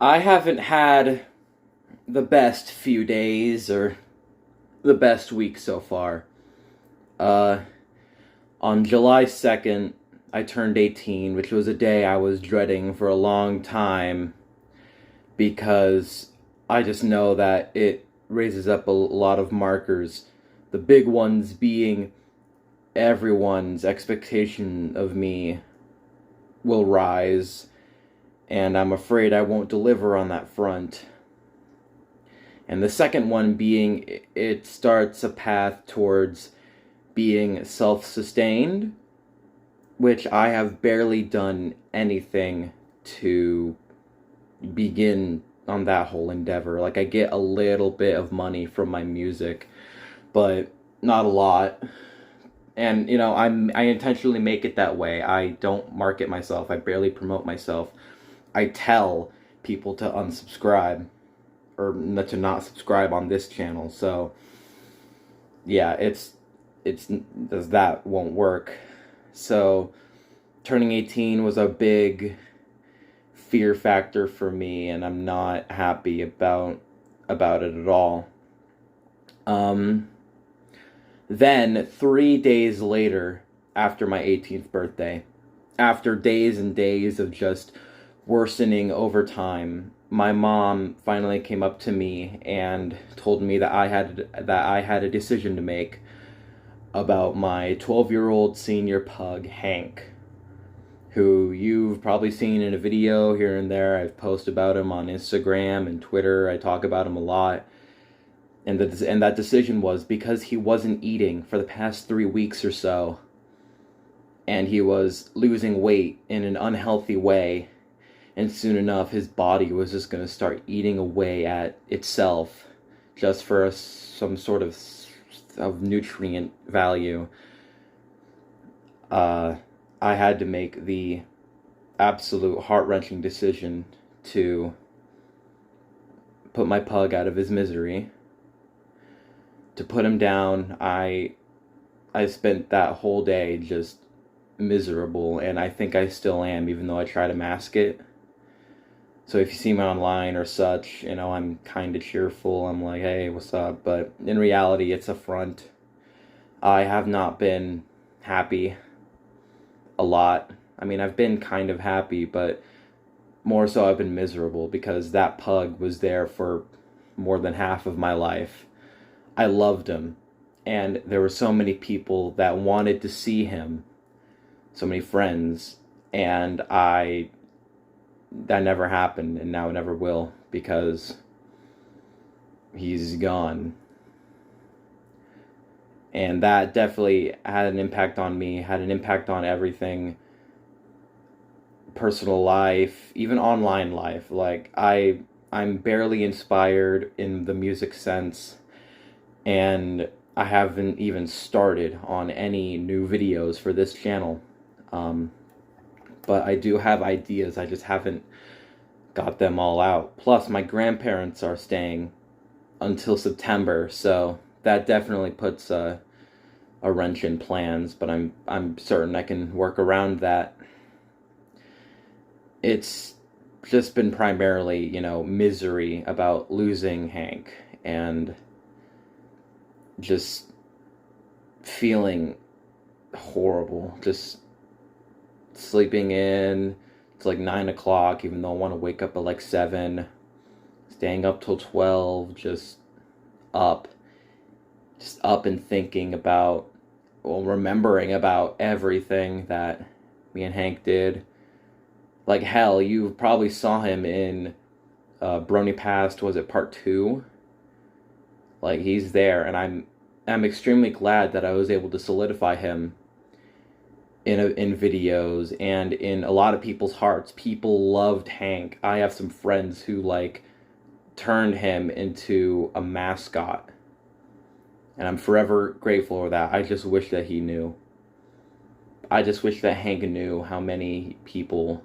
I haven't had the best few days or the best week so far. Uh, on July 2nd, I turned 18, which was a day I was dreading for a long time because I just know that it raises up a lot of markers. The big ones being everyone's expectation of me will rise, and I'm afraid I won't deliver on that front. And the second one being it starts a path towards being self sustained, which I have barely done anything to begin on that whole endeavor. Like, I get a little bit of money from my music, but not a lot. And I intentionally make it that way. I don't market myself. I barely promote myself. I tell people to unsubscribe or to not subscribe on this channel. So yeah, it's that won't work. So turning 18 was a big fear factor for me, and I'm not happy about it at all. Then 3 days later, after my 18th birthday, after days and days of just worsening over time, my mom finally came up to me and told me that I had a decision to make about my 12-year-old senior pug, Hank, who you've probably seen in a video here and there. I've posted about him on Instagram and Twitter. I talk about him a lot. And that decision was because he wasn't eating for the past 3 weeks or so, and he was losing weight in an unhealthy way, and soon enough his body was just going to start eating away at itself just for some sort of nutrient value. I had to make the absolute heart-wrenching decision to put my pug out of his misery, to put him down. I spent that whole day just miserable, and I think I still am, even though I try to mask it. So if you see me online or such, I'm kind of cheerful. I'm like, hey, what's up? But in reality, it's a front. I have not been happy a lot. I mean, I've been kind of happy, but more so I've been miserable because that pug was there for more than half of my life. I loved him, and there were so many people that wanted to see him, so many friends, and that never happened, and now it never will, because he's gone. And that definitely had an impact on me, had an impact on everything, personal life, even online life. Like, I'm barely inspired in the music sense, and I haven't even started on any new videos for this channel. But I do have ideas, I just haven't got them all out. Plus, my grandparents are staying until September, so that definitely puts a wrench in plans, but I'm certain I can work around that. It's just been primarily, misery about losing Hank, and just feeling horrible, just sleeping in. It's like 9 o'clock, even though I want to wake up at like 7, staying up till 12, just up and thinking about, remembering about everything that me and Hank did. Like, hell, you probably saw him in Brony Past, was it part 2? Like, he's there, and I'm extremely glad that I was able to solidify him in videos and in a lot of people's hearts. People loved Hank. I have some friends who turned him into a mascot, and I'm forever grateful for that. I just wish that he knew. I just wish that Hank knew how many people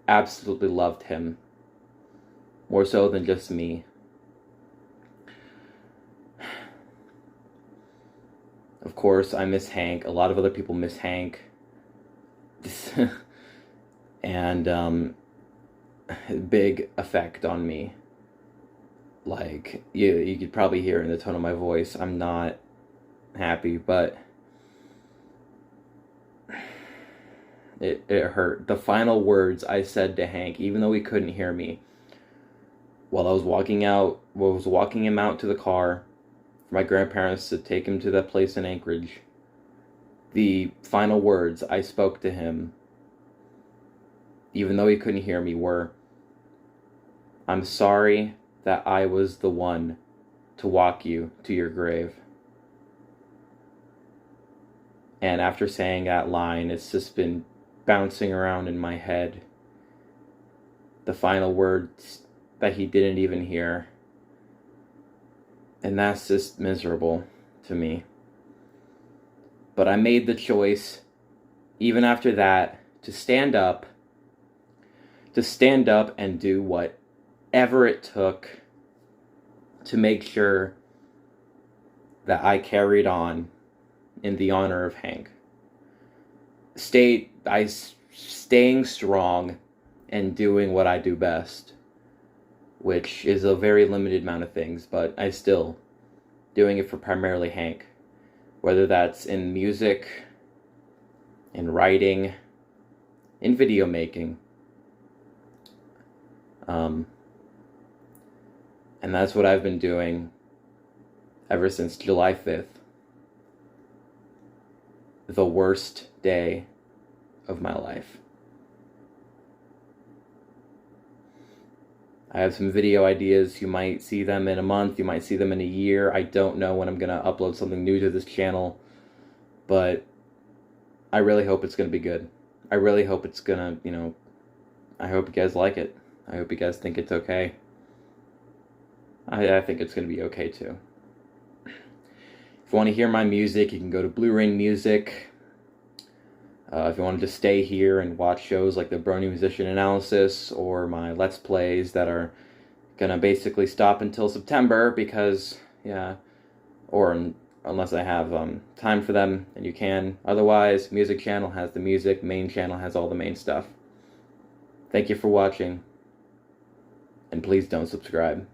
absolutely loved him, more so than just me. Of course, I miss Hank. A lot of other people miss Hank. And big effect on me. Like, you could probably hear in the tone of my voice, I'm not happy, but it hurt. The final words I said to Hank, even though he couldn't hear me, while I was walking him out to the car for my grandparents to take him to that place in Anchorage, the final words I spoke to him, even though he couldn't hear me, were, I'm sorry that I was the one to walk you to your grave. And after saying that line, it's just been bouncing around in my head. The final words that he didn't even hear. And that's just miserable to me. But I made the choice, even after that, to stand up and do whatever it took to make sure that I carried on in the honor of Hank. Staying strong and doing what I do best, which is a very limited amount of things, but I still doing it for primarily Hank, whether that's in music, in writing, in video making. And that's what I've been doing ever since July 5th. The worst day of my life. I have some video ideas. You might see them in a month. You might see them in a year. I don't know when I'm going to upload something new to this channel. But I really hope it's going to be good. I really hope it's going to, I hope you guys like it. I hope you guys think it's okay. I think it's going to be okay too. If you want to hear my music, you can go to Blue Ring Music. If you want to just stay here and watch shows like the Brony Musician Analysis or my Let's Plays that are going to basically stop until September because, unless I have time for them, and you can. Otherwise, music channel has the music, main channel has all the main stuff. Thank you for watching, and please don't subscribe.